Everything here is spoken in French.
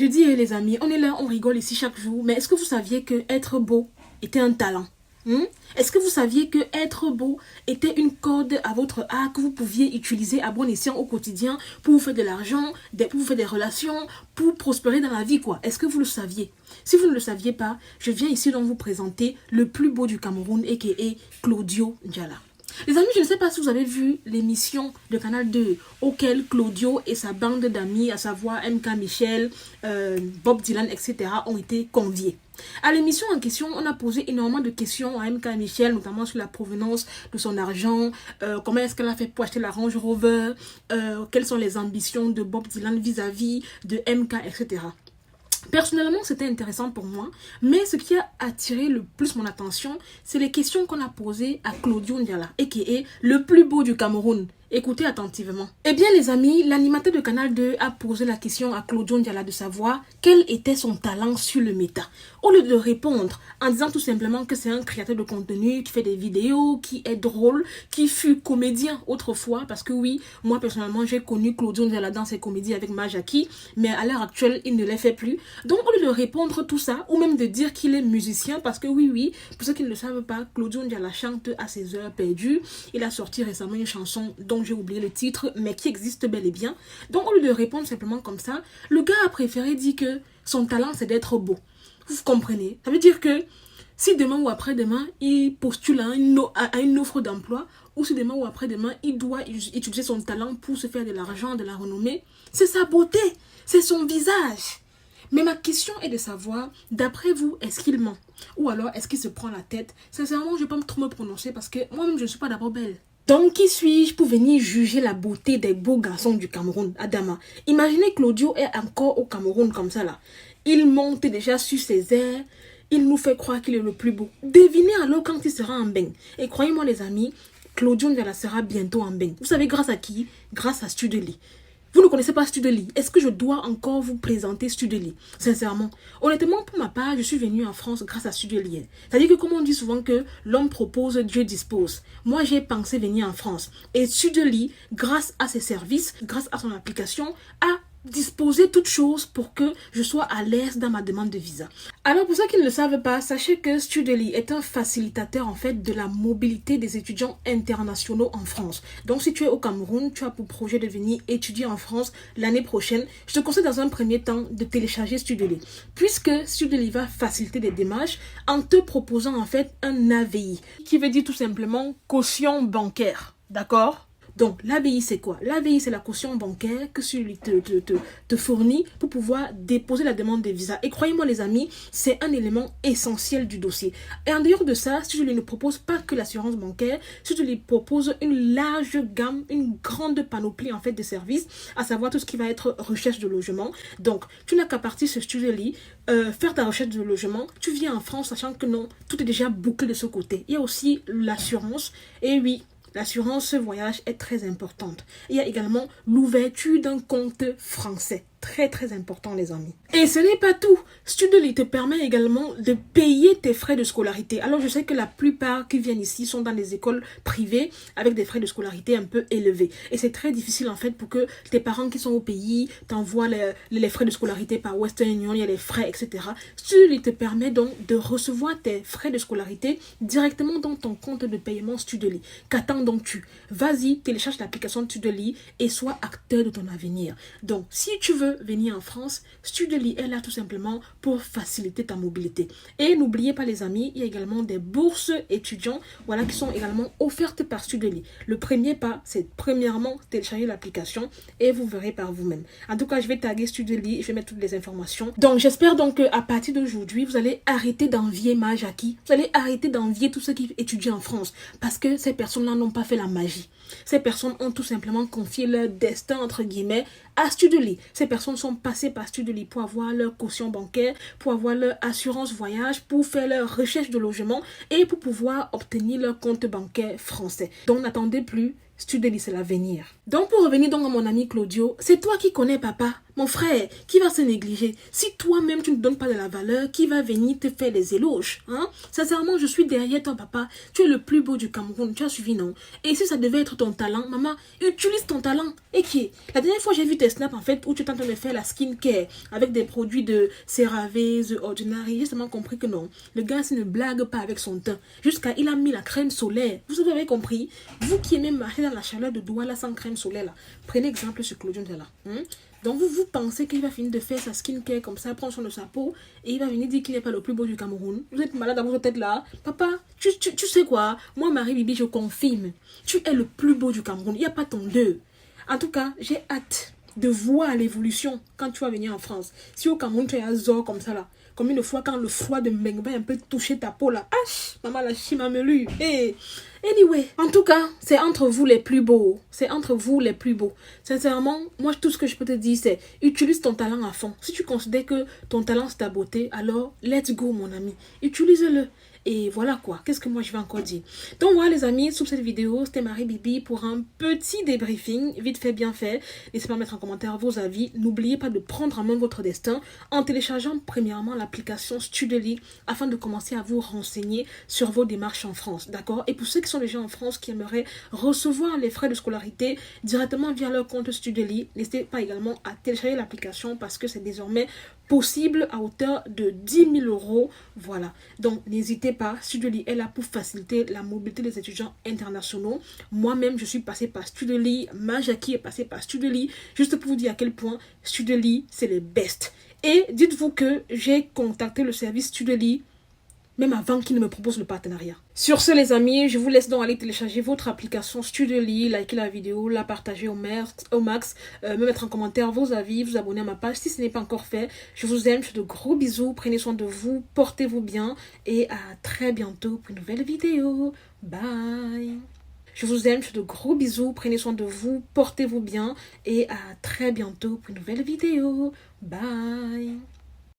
Je dis, les amis, on est là, on rigole ici chaque jour, mais est-ce que vous saviez que être beau était un talent? Est-ce que vous saviez que être beau était une corde à votre arc que vous pouviez utiliser à bon escient au quotidien pour vous faire de l'argent, pour vous faire des relations, pour prospérer dans la vie, quoi? Est-ce que vous le saviez? Si vous ne le saviez pas, je viens ici donc vous présenter le plus beau du Cameroun, a.k.a. Claudio Njala. Les amis, je ne sais pas si vous avez vu l'émission de Canal 2 auquel Claudio et sa bande d'amis, à savoir MK Michel, Bob Dylan, etc. ont été conviés. À l'émission en question, on a posé énormément de questions à MK Michel, notamment sur la provenance de son argent, comment est-ce qu'elle a fait pour acheter la Range Rover, quelles sont les ambitions de Bob Dylan vis-à-vis de MK, etc. Personnellement, c'était intéressant pour moi, mais ce qui a attiré le plus mon attention, c'est les questions qu'on a posées à Claudio Njala, a.k.a. le plus beau du Cameroun. Écoutez attentivement. Eh bien les amis, l'animateur de Canal 2 a posé la question à Claudio Njala de savoir quel était son talent sur le méta. Au lieu de répondre en disant tout simplement que c'est un créateur de contenu qui fait des vidéos, qui est drôle, qui fut comédien autrefois, parce que oui, moi personnellement j'ai connu Claudio Njala dans ses comédies avec Majaki, mais à l'heure actuelle il ne les fait plus. Donc au lieu de répondre tout ça, ou même de dire qu'il est musicien, parce que oui, pour ceux qui ne le savent pas, Claudio Njala chante à ses heures perdues. Il a sorti récemment une chanson dont j'ai oublié le titre, mais qui existe bel et bien. Donc au lieu de répondre simplement comme ça, le gars a préféré dire que son talent c'est d'être beau. Vous comprenez? Ça veut dire que si demain ou après-demain, il postule à une offre d'emploi, ou si demain ou après-demain, il doit utiliser son talent pour se faire de l'argent, de la renommée, c'est sa beauté, c'est son visage. Mais ma question est de savoir, d'après vous, est-ce qu'il ment? Ou alors, est-ce qu'il se prend la tête? Sincèrement, je ne vais pas trop me prononcer parce que moi-même, je ne suis pas d'abord belle. Donc, qui suis-je pour venir juger la beauté des beaux garçons du Cameroun, Adama? Imaginez Claudio est encore au Cameroun comme ça là. Il monte déjà sur ses airs. Il nous fait croire qu'il est le plus beau. Devinez alors quand il sera en bain. Et croyez-moi les amis, Claudio Njala sera bientôt en bain. Vous savez grâce à qui? Grâce à Studeli. Vous ne connaissez pas Studeli. Est-ce que je dois encore vous présenter Studeli? Sincèrement. Honnêtement, pour ma part, je suis venue en France grâce à Studeli. C'est-à-dire que comme on dit souvent que l'homme propose, Dieu dispose. Moi, j'ai pensé venir en France. Et Studeli, grâce à ses services, grâce à son application, a disposer toutes choses pour que je sois à l'aise dans ma demande de visa. Alors pour ceux qui ne le savent pas, sachez que Studeli est un facilitateur en fait de la mobilité des étudiants internationaux en France. Donc si tu es au Cameroun, tu as pour projet de venir étudier en France l'année prochaine, je te conseille dans un premier temps de télécharger Studeli, puisque Studeli va faciliter des démarches en te proposant en fait un AVI, qui veut dire tout simplement caution bancaire, d'accord? Donc, l'ABI, c'est quoi? L'ABI, c'est la caution bancaire que celui te fournit pour pouvoir déposer la demande de visa. Et croyez-moi, les amis, c'est un élément essentiel du dossier. Et en dehors de ça, si je ne propose pas que l'assurance bancaire, si je lui propose une large gamme, une grande panoplie en fait de services, à savoir tout ce qui va être recherche de logement. Donc, tu n'as qu'à partir sur Studeli, faire ta recherche de logement. Tu viens en France sachant que non, tout est déjà bouclé de ce côté. Il y a aussi l'assurance. Et oui, l'assurance voyage est très importante. Il y a également l'ouverture d'un compte français. Très important les amis. Et ce n'est pas tout. Studeli te permet également de payer tes frais de scolarité. Alors je sais que la plupart qui viennent ici sont dans des écoles privées avec des frais de scolarité un peu élevés. Et c'est très difficile en fait pour que tes parents qui sont au pays t'envoient les frais de scolarité par Western Union, il y a les frais, etc. Studeli te permet donc de recevoir tes frais de scolarité directement dans ton compte de paiement Studeli. Qu'attends donc-tu? Vas-y, télécharge l'application Studeli et sois acteur de ton avenir. Donc si tu veux venir en France, Studeli est là tout simplement pour faciliter ta mobilité. Et n'oubliez pas les amis, il y a également des bourses étudiants voilà, qui sont également offertes par Studeli. Le premier pas, c'est premièrement télécharger l'application et vous verrez par vous-même. En tout cas, je vais taguer Studeli et je vais mettre toutes les informations. Donc j'espère donc qu'à partir d'aujourd'hui, vous allez arrêter d'envier Majaki. Vous allez arrêter d'envier tous ceux qui étudient en France parce que ces personnes-là n'ont pas fait la magie. Ces personnes ont tout simplement confié leur destin entre guillemets à Studeli. Ces personnes sont passées par Studeli pour avoir leur caution bancaire, pour avoir leur assurance voyage, pour faire leur recherche de logement et pour pouvoir obtenir leur compte bancaire français. Donc n'attendez plus, Studeli c'est l'avenir. Donc pour revenir donc à mon ami Claudio, c'est toi qui connais papa. Mon frère, qui va se négliger? Si toi-même tu ne donnes pas de la valeur, qui va venir te faire des éloges, hein? Sincèrement, je suis derrière ton papa. Tu es le plus beau du Cameroun. Tu as suivi, non? Et si ça devait être ton talent, maman, utilise ton talent. Et qui est? La dernière fois, j'ai vu tes snaps, en fait, où tu es en train de faire la skincare avec des produits de CeraVe, The Ordinary. J'ai seulement compris que non. Le gars, il ne blague pas avec son teint. Jusqu'à il a mis la crème solaire. Vous avez compris? Vous qui aimez marcher dans la chaleur de Douala sans crème solaire, là. Prenez exemple sur Claudine, là. Donc vous pensez qu'il va finir de faire sa skincare comme ça, prendre soin de sa peau, et il va venir dire qu'il n'est pas le plus beau du Cameroun. Vous êtes malade dans votre tête là. Papa, tu sais quoi? Moi, Marie-Bibi, je confirme. Tu es le plus beau du Cameroun. Il n'y a pas ton deux. En tout cas, j'ai hâte de voir l'évolution quand tu vas venir en France. Si au Cameroun, tu es à Zor comme ça là, comme une fois quand le froid de Mengba un peu touché ta peau là. Ah, maman la chimamelu. Hey. Anyway, en tout cas, c'est entre vous les plus beaux. C'est entre vous les plus beaux. Sincèrement, moi, tout ce que je peux te dire, c'est utilise ton talent à fond. Si tu considères que ton talent, c'est ta beauté, alors let's go, mon ami. Utilise-le. Et voilà quoi, qu'est-ce que moi je vais encore dire. Donc voilà les amis, sous cette vidéo, c'était Marie-Bibi pour un petit débriefing, vite fait, bien fait. N'hésitez pas à mettre en commentaire vos avis. N'oubliez pas de prendre en main votre destin en téléchargeant premièrement l'application Studely afin de commencer à vous renseigner sur vos démarches en France, d'accord? Et pour ceux qui sont déjà en France, qui aimeraient recevoir les frais de scolarité directement via leur compte Studely, n'hésitez pas également à télécharger l'application parce que c'est désormais possible à hauteur de 10 000 €. Voilà, donc n'hésitez pas, Studely est là pour faciliter la mobilité des étudiants internationaux. Moi-même, je suis passée par Studely, ma Jackie est passée par Studely, juste pour vous dire à quel point Studely, c'est le best. Et dites-vous que j'ai contacté le service Studely même avant qu'ils ne me proposent le partenariat. Sur ce les amis, je vous laisse donc aller télécharger votre application Studely, liker la vidéo, la partager au max, me mettre en commentaire vos avis, vous abonner à ma page si ce n'est pas encore fait. Je vous aime, je fais de gros bisous, prenez soin de vous, portez-vous bien et à très bientôt pour une nouvelle vidéo. Bye. Je vous aime, je fais de gros bisous, prenez soin de vous, portez-vous bien et à très bientôt pour une nouvelle vidéo. Bye.